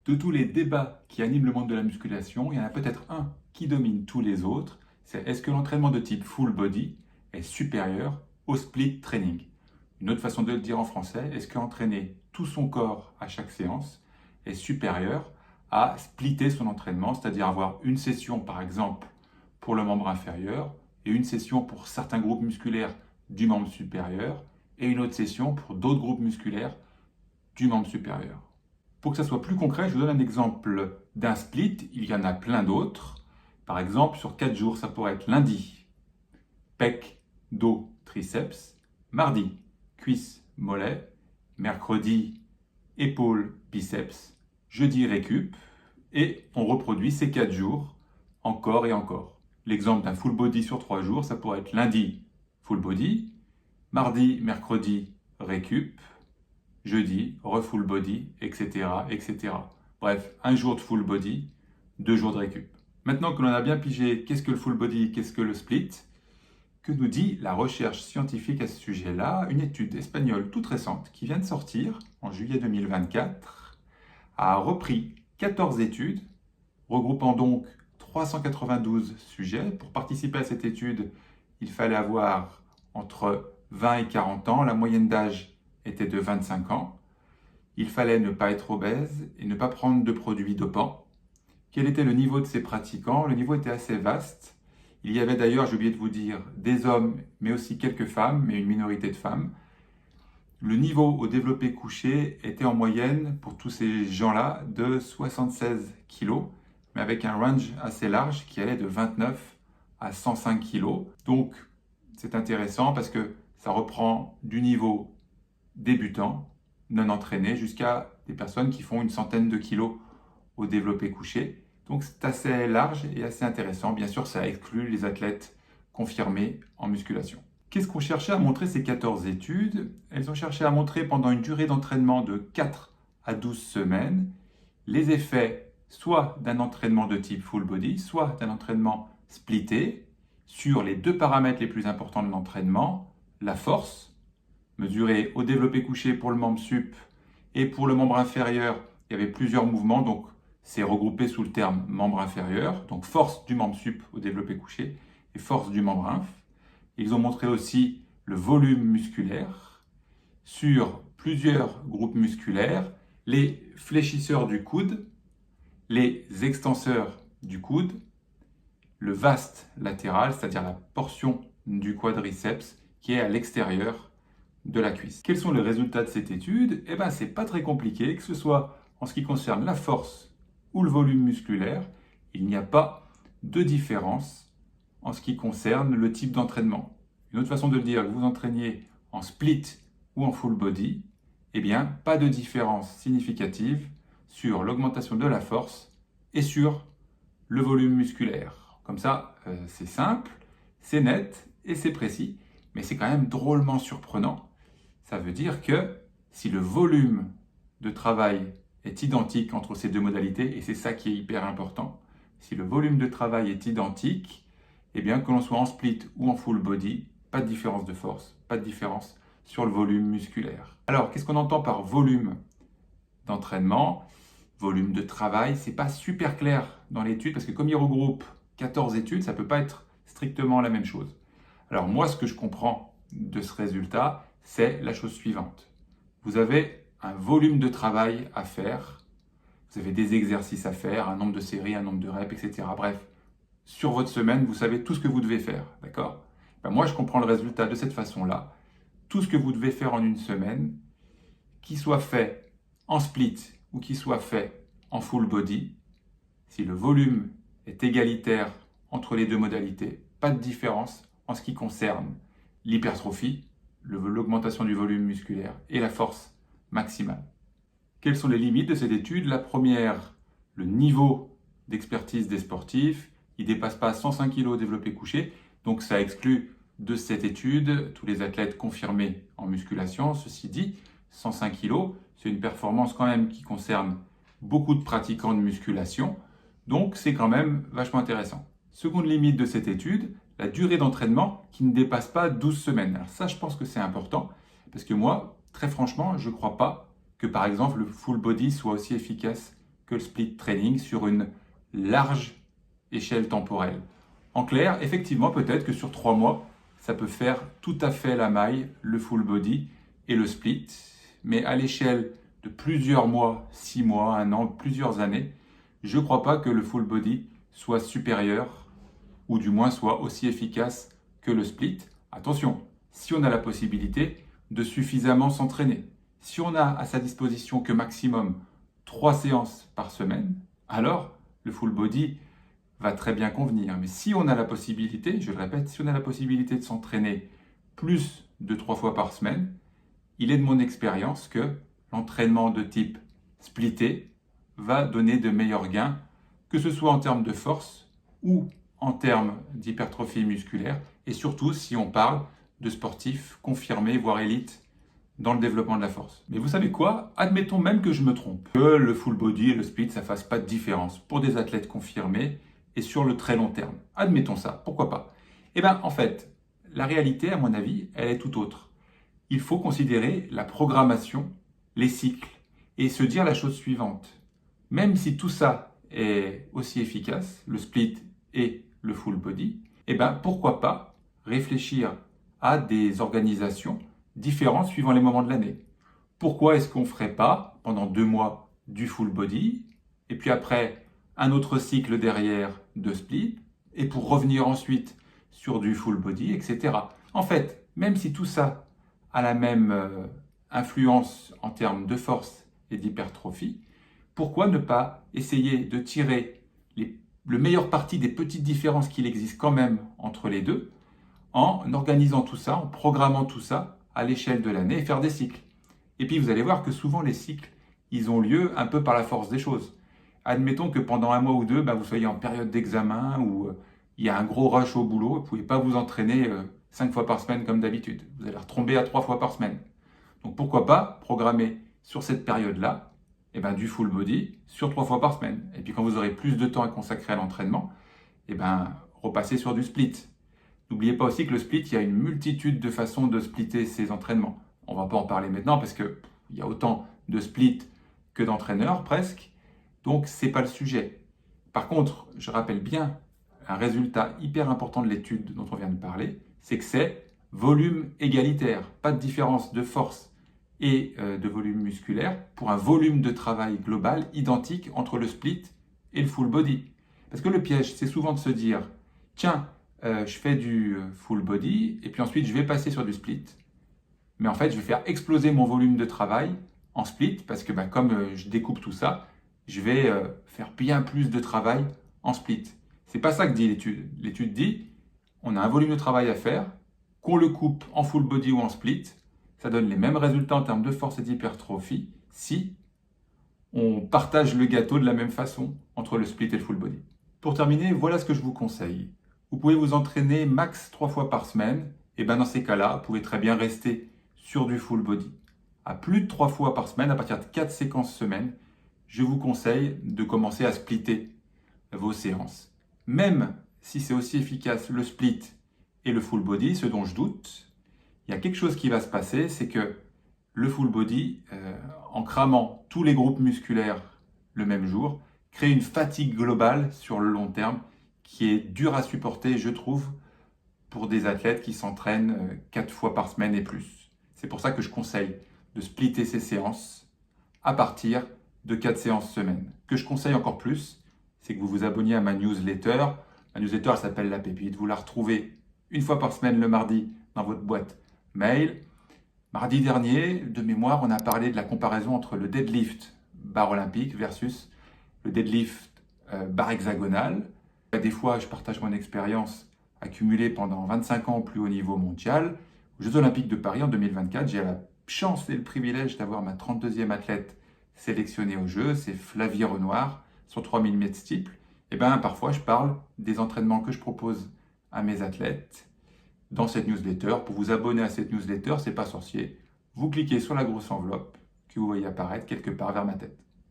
De tous les débats qui animent le monde de la musculation, il y en a peut-être un qui domine tous les autres, c'est est-ce que l'entraînement de type full body est supérieur au split training? Une autre façon de le dire en français, est-ce qu'entraîner tout son corps à chaque séance est supérieur à splitter son entraînement, c'est-à-dire avoir une session par exemple pour le membre inférieur et une session pour certains groupes musculaires du membre supérieur et une autre session pour d'autres groupes musculaires du membre supérieur. Pour que ça soit plus concret, je vous donne un exemple d'un split. Il y en a plein d'autres. Par exemple, sur 4 jours, ça pourrait être lundi, pec, dos, triceps. Mardi, cuisses, mollets. Mercredi, épaules, biceps. Jeudi, récup. Et on reproduit ces 4 jours encore et encore. L'exemple d'un full body sur 3 jours, ça pourrait être lundi, full body. Mardi, mercredi, récup. Jeudi, refull body, etc., etc. Bref, un jour de full body, 2 jours de récup. Maintenant que l'on a bien pigé qu'est-ce que le full body, qu'est-ce que le split, que nous dit la recherche scientifique à ce sujet-là? Une étude espagnole toute récente qui vient de sortir en juillet 2024 a repris 14 études, regroupant donc 392 sujets. Pour participer à cette étude, il fallait avoir entre 20 et 40 ans. La moyenne d'âge était de 25 ans. Il fallait ne pas être obèse et ne pas prendre de produits dopants. Quel était le niveau de ces pratiquants? Le niveau était assez vaste. Il y avait d'ailleurs, j'ai oublié de vous dire, des hommes, mais aussi quelques femmes, mais une minorité de femmes. Le niveau au développé couché était en moyenne, pour tous ces gens-là, de 76 kg, mais avec un range assez large qui allait de 29 à 105 kg. Donc, c'est intéressant parce que ça reprend du niveau débutant, non entraînés, jusqu'à des personnes qui font une centaine de kilos au développé couché. Donc c'est assez large et assez intéressant. Bien sûr, ça exclut les athlètes confirmés en musculation. Qu'est-ce qu'ont cherché à montrer ces 14 études? Elles ont cherché à montrer pendant une durée d'entraînement de 4 à 12 semaines les effets soit d'un entraînement de type full body, soit d'un entraînement splitté sur les deux paramètres les plus importants de l'entraînement, la force, mesuré au développé couché pour le membre sup et pour le membre inférieur, il y avait plusieurs mouvements, donc c'est regroupé sous le terme membre inférieur, donc force du membre sup au développé couché et force du membre inf. Ils ont montré aussi le volume musculaire sur plusieurs groupes musculaires, les fléchisseurs du coude, les extenseurs du coude, le vaste latéral, c'est-à-dire la portion du quadriceps qui est à l'extérieur de la cuisse. Quels sont les résultats de cette étude? Eh bien, c'est pas très compliqué, que ce soit en ce qui concerne la force ou le volume musculaire, il n'y a pas de différence en ce qui concerne le type d'entraînement. Une autre façon de le dire, que vous entraîniez en split ou en full body, eh bien, pas de différence significative sur l'augmentation de la force et sur le volume musculaire. Comme ça, c'est simple, c'est net et c'est précis, mais c'est quand même drôlement surprenant. Ça veut dire que si le volume de travail est identique entre ces deux modalités, et c'est ça qui est hyper important, si le volume de travail est identique, eh bien que l'on soit en split ou en full body, pas de différence de force, pas de différence sur le volume musculaire. Alors, qu'est-ce qu'on entend par volume d'entraînement? Volume de travail, c'est pas super clair dans l'étude, parce que comme il regroupe 14 études, ça peut pas être strictement la même chose. Alors moi, ce que je comprends de ce résultat, c'est la chose suivante. Vous avez un volume de travail à faire, vous avez des exercices à faire, un nombre de séries, un nombre de reps, etc. Bref, sur votre semaine, vous savez tout ce que vous devez faire, d'accord? Ben moi, je comprends le résultat de cette façon-là. Tout ce que vous devez faire en une semaine, qu'il soit fait en split ou qu'il soit fait en full body, si le volume est égalitaire entre les deux modalités, pas de différence en ce qui concerne l'hypertrophie, l'augmentation du volume musculaire et la force maximale. Quelles sont les limites de cette étude? La première, le niveau d'expertise des sportifs. Il ne dépasse pas 105 kg développé couché, donc ça exclut de cette étude tous les athlètes confirmés en musculation. Ceci dit, 105 kg, c'est une performance quand même qui concerne beaucoup de pratiquants de musculation, donc c'est quand même vachement intéressant. Seconde limite de cette étude, la durée d'entraînement qui ne dépasse pas 12 semaines. Alors ça, je pense que c'est important, parce que moi, très franchement, je ne crois pas que par exemple le full body soit aussi efficace que le split training sur une large échelle temporelle. En clair, effectivement, peut-être que sur 3 mois, ça peut faire tout à fait la maille, le full body et le split. Mais à l'échelle de plusieurs mois, 6 mois, 1 an, plusieurs années, je ne crois pas que le full body soit supérieur ou du moins soit aussi efficace que le split. Attention, si on a la possibilité de suffisamment s'entraîner, si on a à sa disposition que maximum 3 séances par semaine, alors le full body va très bien convenir. Mais si on a la possibilité, je le répète, si on a la possibilité de s'entraîner plus de 3 fois par semaine, il est de mon expérience que l'entraînement de type splitté va donner de meilleurs gains, que ce soit en termes de force ou en termes d'hypertrophie musculaire, et surtout si on parle de sportifs confirmés, voire élites, dans le développement de la force. Mais vous savez quoi? Admettons même que je me trompe, que le full body et le split, ça ne fasse pas de différence pour des athlètes confirmés et sur le très long terme. Admettons ça, pourquoi pas? Eh bien, en fait, la réalité, à mon avis, elle est tout autre. Il faut considérer la programmation, les cycles, et se dire la chose suivante. Même si tout ça est aussi efficace, le split et le full body, eh bien, pourquoi pas réfléchir à des organisations différentes suivant les moments de l'année. Pourquoi est-ce qu'on ne ferait pas pendant 2 mois du full body, et puis après un autre cycle derrière de split, et pour revenir ensuite sur du full body, etc. En fait, même si tout ça a la même influence en termes de force et d'hypertrophie, pourquoi ne pas essayer de tirer le meilleur parti des petites différences qu'il existe quand même entre les deux, en organisant tout ça, en programmant tout ça à l'échelle de l'année et faire des cycles. Et puis vous allez voir que souvent les cycles, ils ont lieu un peu par la force des choses. Admettons que pendant 1 mois ou 2, vous soyez en période d'examen ou il y a un gros rush au boulot, vous ne pouvez pas vous entraîner 5 fois par semaine comme d'habitude. Vous allez retomber à 3 fois par semaine. Donc pourquoi pas programmer sur cette période-là du full body sur 3 fois par semaine. Et puis quand vous aurez plus de temps à consacrer à l'entraînement, repasser sur du split. N'oubliez pas aussi que le split, il y a une multitude de façons de splitter ses entraînements. On ne va pas en parler maintenant parce qu'il y a autant de splits que d'entraîneurs presque. Donc ce n'est pas le sujet. Par contre, je rappelle bien un résultat hyper important de l'étude dont on vient de parler, c'est que c'est volume égalitaire, pas de différence de force et de volume musculaire pour un volume de travail global identique entre le split et le full body. Parce que le piège, c'est souvent de se dire, tiens, je fais du full body et puis ensuite je vais passer sur du split. Mais en fait, je vais faire exploser mon volume de travail en split parce que comme je découpe tout ça, je vais faire bien plus de travail en split. C'est pas ça que dit l'étude. L'étude dit, on a un volume de travail à faire, qu'on le coupe en full body ou en split, ça donne les mêmes résultats en termes de force et d'hypertrophie si on partage le gâteau de la même façon entre le split et le full body. Pour terminer, voilà ce que je vous conseille. Vous pouvez vous entraîner max 3 fois par semaine, et dans ces cas-là, vous pouvez très bien rester sur du full body. À plus de 3 fois par semaine, à partir de 4 séquences semaine, je vous conseille de commencer à splitter vos séances. Même si c'est aussi efficace le split et le full body, ce dont je doute, il y a quelque chose qui va se passer, c'est que le full body, en cramant tous les groupes musculaires le même jour, crée une fatigue globale sur le long terme qui est dure à supporter, je trouve, pour des athlètes qui s'entraînent 4 fois par semaine et plus. C'est pour ça que je conseille de splitter ces séances à partir de 4 séances semaine. Ce que je conseille encore plus, c'est que vous vous abonniez à ma newsletter. Ma newsletter, elle s'appelle La Pépite. Vous la retrouvez 1 fois par semaine le mardi dans votre boîte mail. Mardi dernier, de mémoire, on a parlé de la comparaison entre le deadlift barre olympique versus le deadlift barre hexagonale. Des fois, je partage mon expérience accumulée pendant 25 ans au plus haut niveau mondial. Aux Jeux Olympiques de Paris en 2024, j'ai la chance et le privilège d'avoir ma 32e athlète sélectionnée aux Jeux, c'est Flavie Renoir, sur 3000 mètres steeple. Parfois, je parle des entraînements que je propose à mes athlètes dans cette newsletter. Pour vous abonner à cette newsletter, c'est pas sorcier. Vous cliquez sur la grosse enveloppe que vous voyez apparaître quelque part vers ma tête.